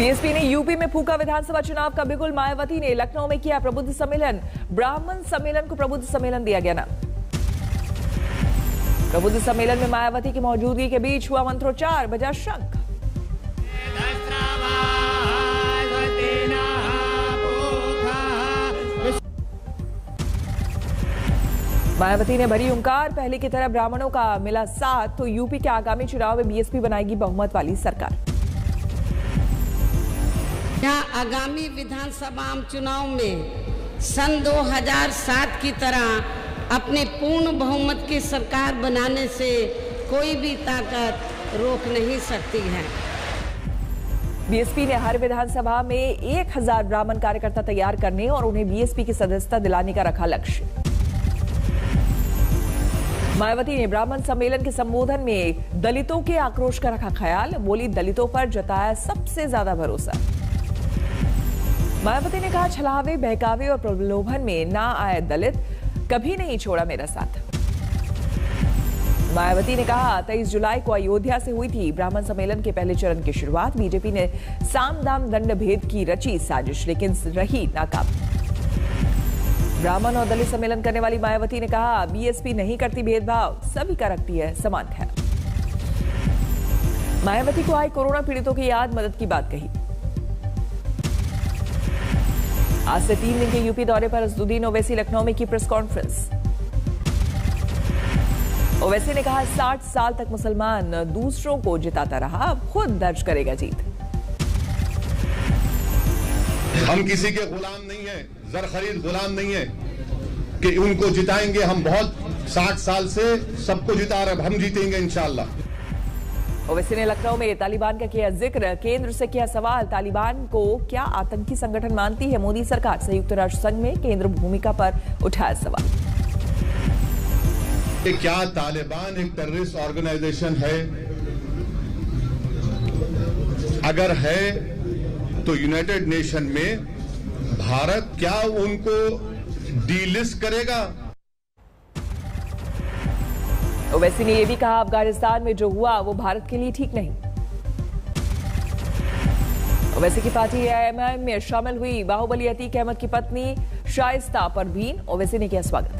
BSP ने UP में फूका विधानसभा चुनाव का बिगुल। मायावती ने लखनऊ में किया प्रबुद्ध सम्मेलन। ब्राह्मण सम्मेलन को प्रबुद्ध सम्मेलन दिया गया नाम। प्रबुद्ध सम्मेलन में मायावती की मौजूदगी के बीच हुआ मंत्रोच्चार, बजा शंख। मायावती ने भरी हुंकार, पहले की तरह ब्राह्मणों का मिला साथ तो यूपी के आगामी चुनाव में बीएसपी बनाएगी बहुमत वाली सरकार। यहाँ आगामी विधानसभा चुनाव में सन 2007 की तरह अपने पूर्ण बहुमत की सरकार बनाने से कोई भी ताकत रोक नहीं सकती है। बीएसपी ने हर विधानसभा में 1000 ब्राह्मण कार्यकर्ता तैयार करने और उन्हें बीएसपी की सदस्यता दिलाने का रखा लक्ष्य। मायावती ने ब्राह्मण सम्मेलन के संबोधन में दलितों के आक्रोश का रखा ख्याल, बोली दलितों पर जताया सबसे ज्यादा भरोसा। मायावती ने कहा, छलावे, बहकावे और प्रलोभन में ना आए दलित, कभी नहीं छोड़ा मेरा साथ। मायावती ने कहा, 23 जुलाई को अयोध्या से हुई थी ब्राह्मण सम्मेलन के पहले चरण की शुरुआत। बीजेपी ने साम दाम दंड भेद की रची साजिश, लेकिन रही नाकाम। ब्राह्मण और दलित सम्मेलन करने वाली मायावती ने कहा, बीएसपी नहीं करती भेदभाव, सभी का रखती है समान ख्याल। मायावती को आई कोरोना पीड़ितों की याद, मदद की बात कही। आज से 3 दिन के यूपी दौरे पर असदुद्दीन ओवैसी लखनऊ में की प्रेस कॉन्फ्रेंस। ओवैसी ने कहा, 60 साल तक मुसलमान दूसरों को जिताता रहा, अब खुद दर्ज करेगा जीत। हम किसी के गुलाम नहीं है, जर खरीद गुलाम नहीं है कि उनको जिताएंगे। हम बहुत 60 साल से सबको जिता रहे, हम जीतेंगे इंशाअल्लाह। ओवैसी ने लखनऊ में तालिबान का किया जिक्र, केंद्र से किया सवाल, तालिबान को क्या आतंकी संगठन मानती है मोदी सरकार? संयुक्त राष्ट्र संघ में केंद्र भूमिका पर उठाया सवाल। क्या तालिबान एक टेररिस्ट ऑर्गेनाइजेशन है? अगर है तो यूनाइटेड नेशन में भारत क्या उनको डीलिस्ट करेगा? ओवैसी ने यह भी कहा, अफगानिस्तान में जो हुआ वो भारत के लिए ठीक नहीं। ओवैसी की पार्टी एआईएमआईएम में शामिल हुई बाहुबली अतीक अहमद की पत्नी शाइस्ता परवीन। ओवैसी ने किया स्वागत।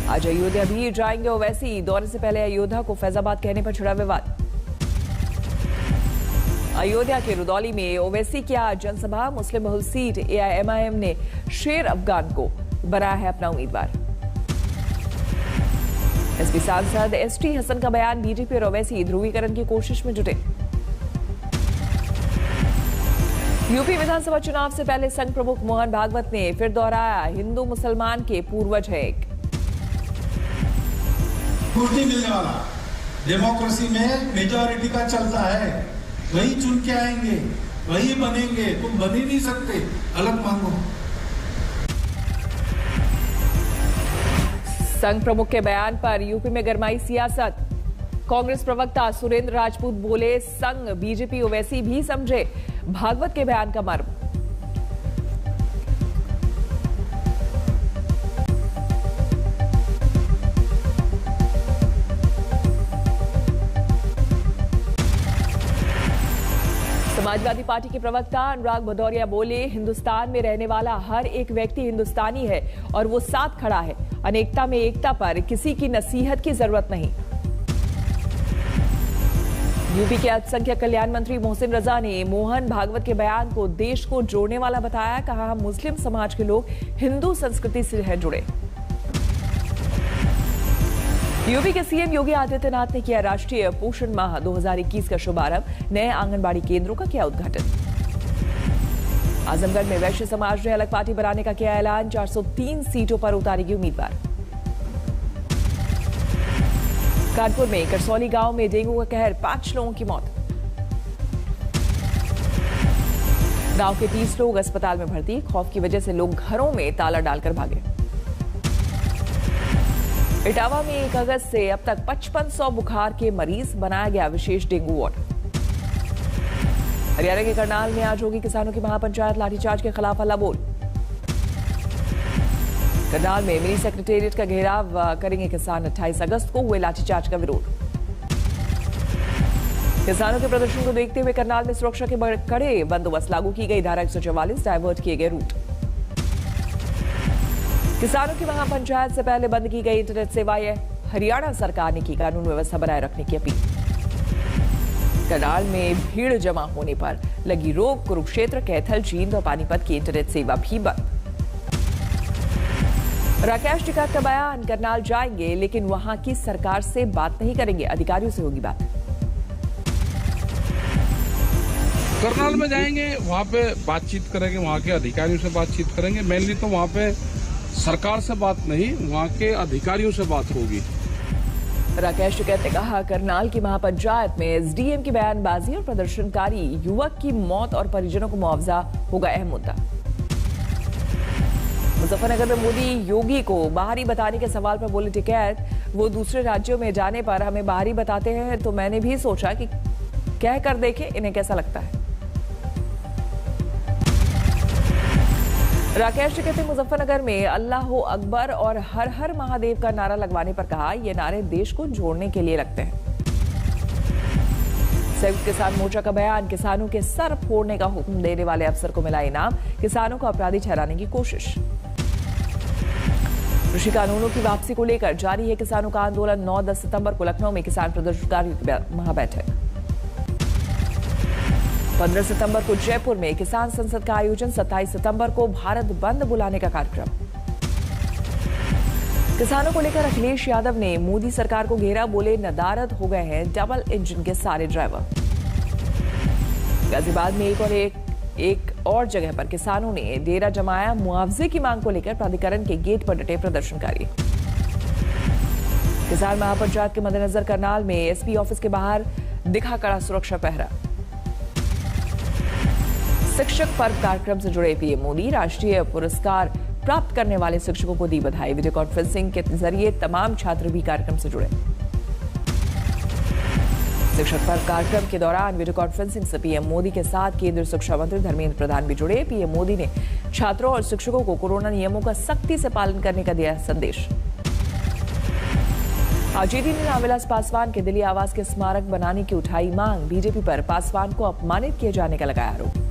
आज अयोध्या भी जाएंगे ओवैसी। दौरे से पहले अयोध्या को फैजाबाद कहने पर छिड़ा विवाद। अयोध्या के रुदौली में ओवैसी किया जनसभा। मुस्लिम बहुल सीट एआईएमआईएम ने शेर अफगान को बनाया है अपना उम्मीदवार। एसपी सांसद एसटी हसन का बयान, बीजेपी और ओवैसी ध्रुवीकरण की कोशिश में जुटे। यूपी विधानसभा चुनाव से पहले संघ प्रमुख मोहन भागवत ने फिर दोहराया, हिंदू मुसलमान के पूर्वज है एक। कुर्सी मिलने वाला डेमोक्रेसी में मेजॉरिटी का चलता है, वही चुन के आएंगे, वही बनेंगे, तुम बन ही नहीं सकते, अलग मांगो। संघ प्रमुख के बयान पर यूपी में गरमाई सियासत। कांग्रेस प्रवक्ता सुरेंद्र राजपूत बोले, संघ बीजेपी ओवैसी भी समझे भागवत के बयान का मर्म। समाजवादी पार्टी के प्रवक्ता अनुराग भदौरिया बोले, हिंदुस्तान में रहने वाला हर एक व्यक्ति हिंदुस्तानी है और वो साथ खड़ा है। अनेकता में एकता पर किसी की नसीहत की जरूरत नहीं। यूपी के अल्पसंख्यक कल्याण मंत्री मोहसिन रजा ने मोहन भागवत के बयान को देश को जोड़ने वाला बताया। कहा, मुस्लिम समाज के लोग हिंदू संस्कृति से हैं जुड़े। यूपी के सीएम योगी आदित्यनाथ ने किया राष्ट्रीय पोषण माह 2021 का शुभारंभ। नए आंगनबाड़ी केंद्रों का किया उद्घाटन। आजमगढ़ में वैश्य समाज ने अलग पार्टी बनाने का किया ऐलान। 403 सीटों पर उतारेगी उम्मीदवार। कानपुर में करसौली गांव में डेंगू का कहर, 5 लोगों की मौत। गांव के 30 लोग अस्पताल में भर्ती। खौफ की वजह से लोग घरों में ताला डालकर भागे। इटावा में 1 अगस्त से अब तक 5500 बुखार के मरीज, बनाया गया विशेष डेंगू वार्ड। हरियाणा के करनाल में आज होगी किसानों की महापंचायत, लाठीचार्ज के खिलाफ हल्ला बोल। करनाल में मिनी सेक्रेटेरिएट का घेराव करेंगे किसान। 28 अगस्त को हुए लाठीचार्ज का विरोध। किसानों के प्रदर्शन को देखते हुए करनाल में सुरक्षा के कड़े बंदोबस्त लागू की गई। धारा 144 डायवर्ट किए गए रूट। किसानों की महापंचायत से पहले बंद की गई इंटरनेट सेवाएं। हरियाणा सरकार ने की कानून व्यवस्था बनाए रखने की अपील। करनाल में भीड़ जमा होने पर लगी रोक। कुरुक्षेत्र, कैथल, जींद और पानीपत की इंटरनेट सेवा भी बंद। राकेश टिकैत का बयान, करनाल जाएंगे लेकिन वहां की सरकार से बात नहीं करेंगे, अधिकारियों से होगी बात। करनाल में जाएंगे, वहां पे बातचीत करेंगे, वहां के अधिकारियों से बातचीत करेंगे। मेनली तो वहां पे सरकार से बात नहीं, वहां के अधिकारियों से बात होगी। राकेश टिकैत ने कहा, करनाल की महापंचायत में एसडीएम की बयानबाजी और प्रदर्शनकारी युवक की मौत और परिजनों को मुआवजा होगा अहम मुद्दा। मुजफ्फरनगर में मोदी योगी को बाहरी बताने के सवाल पर बोले टिकैत, वो दूसरे राज्यों में जाने पर हमें बाहरी बताते हैं तो मैंने भी सोचा कि कह कर देखें इन्हें कैसा लगता है। राकेश टिकैत ने मुजफ्फरनगर में अल्लाह अकबर और हर हर महादेव का नारा लगवाने पर कहा, ये नारे देश को जोड़ने के लिए लगते हैं। संयुक्त किसान मोर्चा का बयान, किसानों के सर फोड़ने का हुक्म देने वाले अफसर को मिला इनाम, किसानों को अपराधी ठहराने की कोशिश। कृषि कानूनों की वापसी को लेकर जारी है किसानों का आंदोलन। 9-10 सितंबर को लखनऊ में किसान प्रदर्शनकारियों की महाबैठक। 15 सितंबर को जयपुर में किसान संसद का आयोजन। 27 सितंबर को भारत बंद बुलाने का कार्यक्रम। किसानों को लेकर अखिलेश यादव ने मोदी सरकार को घेरा, बोले नदारद हो गए हैं डबल इंजन के सारे ड्राइवर। गाजियाबाद में एक और जगह पर किसानों ने डेरा जमाया। मुआवजे की मांग को लेकर प्राधिकरण के गेट पर डटे प्रदर्शनकारी। किसान महापंचायत के मद्देनजर करनाल में एसपी ऑफिस के बाहर दिखा कड़ा सुरक्षा पहरा। शिक्षक पर्व कार्यक्रम से जुड़े पीएम मोदी, राष्ट्रीय पुरस्कार प्राप्त करने वाले शिक्षकों को दी बधाई। वीडियो कॉन्फ्रेंसिंग के जरिए तमाम छात्र भी कार्यक्रम से जुड़े। शिक्षक पर्व कार्यक्रम के दौरान वीडियो कॉन्फ्रेंसिंग से पीएम मोदी के साथ केंद्रीय शिक्षा मंत्री धर्मेंद्र प्रधान भी जुड़े। पीएम मोदी ने छात्रों और शिक्षकों को कोरोना नियमों का सख्ती से पालन करने का दिया संदेश। आरजेडी ने रामविलास पासवान के दिल्ली आवास के स्मारक बनाने की उठाई मांग। बीजेपी पर पासवान को अपमानित किए जाने का लगाया आरोप।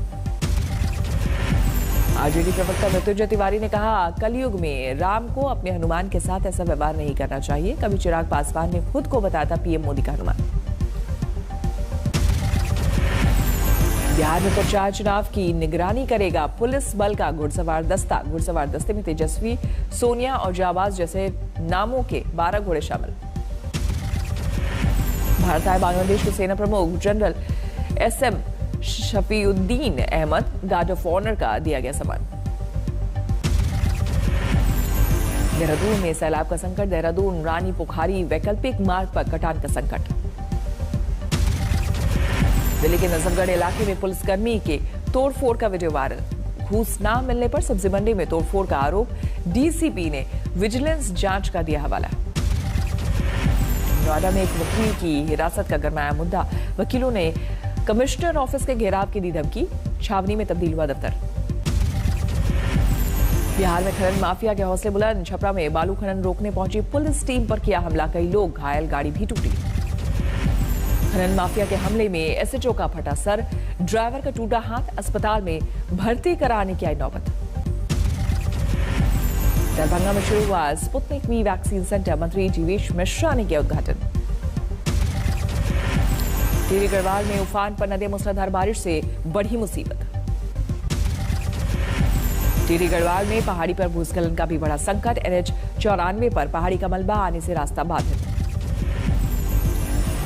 आरजेडी प्रवक्ता मृत्युंजय तिवारी ने कहा, कलयुग में राम को अपने हनुमान के साथ ऐसा व्यवहार नहीं करना चाहिए। कभी चिराग पासवान ने खुद को बताया था पीएम मोदी का हनुमान। बिहार में प्रचार चुनाव की निगरानी करेगा पुलिस बल का घुड़सवार दस्ता। घुड़सवार दस्ते में तेजस्वी, सोनिया और जाबाज जैसे नामों के 12 घोड़े शामिल। भारत आए बांग्लादेश के सेना प्रमुख general SM Shafiuddin Ahmed guard of honour का दिया गया सम्मान। देहरादून में सैलाब का संकट। देहरादून रानी पोखरी वैकल्पिक मार्ग पर कटान का संकट। दिल्ली के नजफगढ़ इलाके में पुलिसकर्मी के तोड़फोड़ का वीडियो वायरल। घूस न मिलने पर सब्जी मंडी में तोड़फोड़ का आरोप। डीसीपी ने विजिलेंस जांच का दिया हवाला। नोएडा में एक वकील की हिरासत का गरमाया मुद्दा। वकीलों ने कमिश्नर ऑफिस के घेराव की दी धमकी। छावनी में तब्दील हुआ दफ्तर। बिहार में खनन माफिया के हौसले बुलंद। छपरा में बालू खनन रोकने पहुंची पुलिस टीम पर किया हमला। कई लोग घायल, गाड़ी भी टूटी। खनन माफिया के हमले में एसएचओ का फटा सर, ड्राइवर का टूटा हाथ। अस्पताल में भर्ती कराने की आई नौबत। दरभंगा में शुरू हुआ स्पुतनिक वी वैक्सीन सेंटर। मंत्री जीवेश मिश्रा ने किया उद्घाटन। टिहरी गढ़वाल में उफान पर नदी मूसलाधार बारिश से बढ़ी मुसीबत। टिहरी गढ़वाल में पहाड़ी पर भूस्खलन का भी बड़ा संकट। NH 94 पर पहाड़ी का मलबा आने से रास्ता बाधित।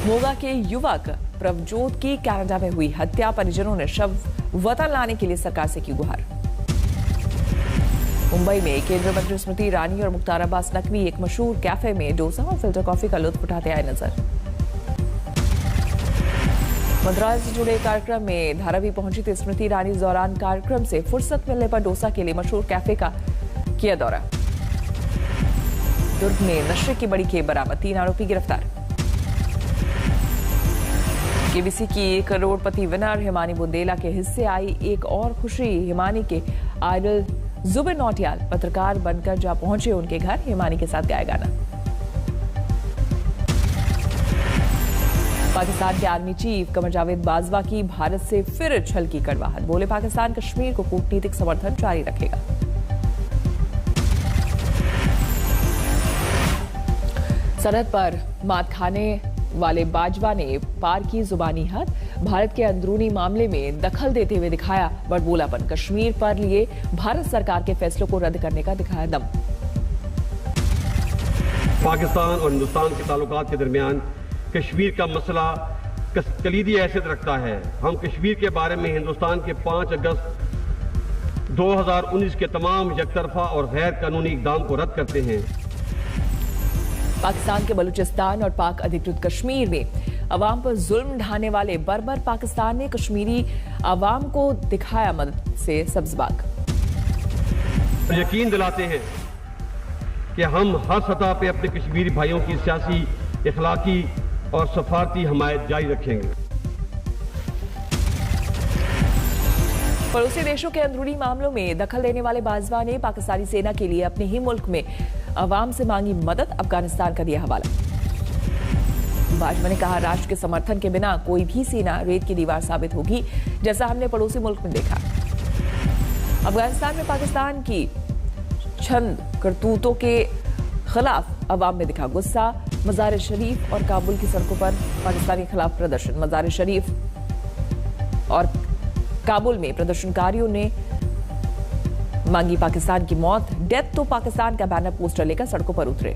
मोगा के युवक प्रभजोत की कनाडा में हुई हत्या। परिजनों ने शव वतन लाने के लिए सरकार से की गुहार। मुंबई में केंद्रीय मंत्री स्मृति ईरानी और मुख्तार अब्बास नकवी एक मशहूर कैफे में डोसा और फिल्टर कॉफी का लुत्फ उठाते आए नजर। मंत्रालय से जुड़े कार्यक्रम में धारावी पहुंची थी स्मृति ईरानी। इस दौरान कार्यक्रम से फुर्सत मिलने पर डोसा के लिए मशहूर कैफे का किया दौरा। दुर्ग में नशे की बड़ी खेप बरामद। 3 आरोपी गिरफ्तार। केबीसी की करोड़पति विनर हिमानी बुंदेला के हिस्से आई एक और खुशी। हिमानी के आइडल जुबिन नौटियाल पत्रकार बनकर जा पहुंचे उनके घर। हिमानी के साथ गाया गाना। पाकिस्तान के आर्मी चीफ कमर जावेद बाजवा की भारत से फिर छल की कड़वाहट। बोले पाकिस्तान कश्मीर को कूटनीतिक समर्थन जारी रखेगा। सरहद पर मात खाने वाले बाजवा ने पार की जुबानी हद। भारत के अंदरूनी मामले में दखल देते हुए दिखाया बड़बोलापन। कश्मीर पर लिए भारत सरकार के फैसलों को रद्द करने का दिखाया दम। पाकिस्तान और हिंदुस्तान के ताल्लुकात के दरमियान कश्मीर का मसला कलीदी हैसियत रखता है। हम कश्मीर के बारे में हिंदुस्तान के 5 अगस्त 2019 के तमाम एकतरफा और गैर कानूनी इक़दाम को रद्द करते हैं। पाकिस्तान के बलूचिस्तान और पाक अधिकृत कश्मीर में अवाम पर जुल्म ढाने वाले बर्बर पाकिस्तान ने कश्मीरी अवाम को दिखाया मदद से सब्ज़बाग। यकीन दिलाते हैं कि हम हर सतह पे अपने कश्मीरी भाइयों की सियासी, इखलाकी और सफारती हमायत जारी रखेंगे। पड़ोसी देशों के अंदरूनी मामलों में दखल देने वाले बाजवा ने पाकिस्तानी सेना के लिए अपने ही मुल्क में अवाम से मांगी मदद। अफगानिस्तान का दिया हवाला। बाजवा ने कहा, राष्ट्र के समर्थन के बिना कोई भी सेना रेत की दीवार साबित होगी, जैसा हमने पड़ोसी मुल्क में देखा। अफगानिस्तान में पाकिस्तान की छंद करतूतों के खिलाफ अवाम में दिखा गुस्सा। मज़ार शरीफ और काबुल की सड़कों पर पाकिस्तान के खिलाफ प्रदर्शन। मज़ार शरीफ और काबुल में प्रदर्शनकारियों ने मांगी पाकिस्तान की मौत। डेथ तो पाकिस्तान का बैनर पोस्टर लेकर सड़कों पर उतरे।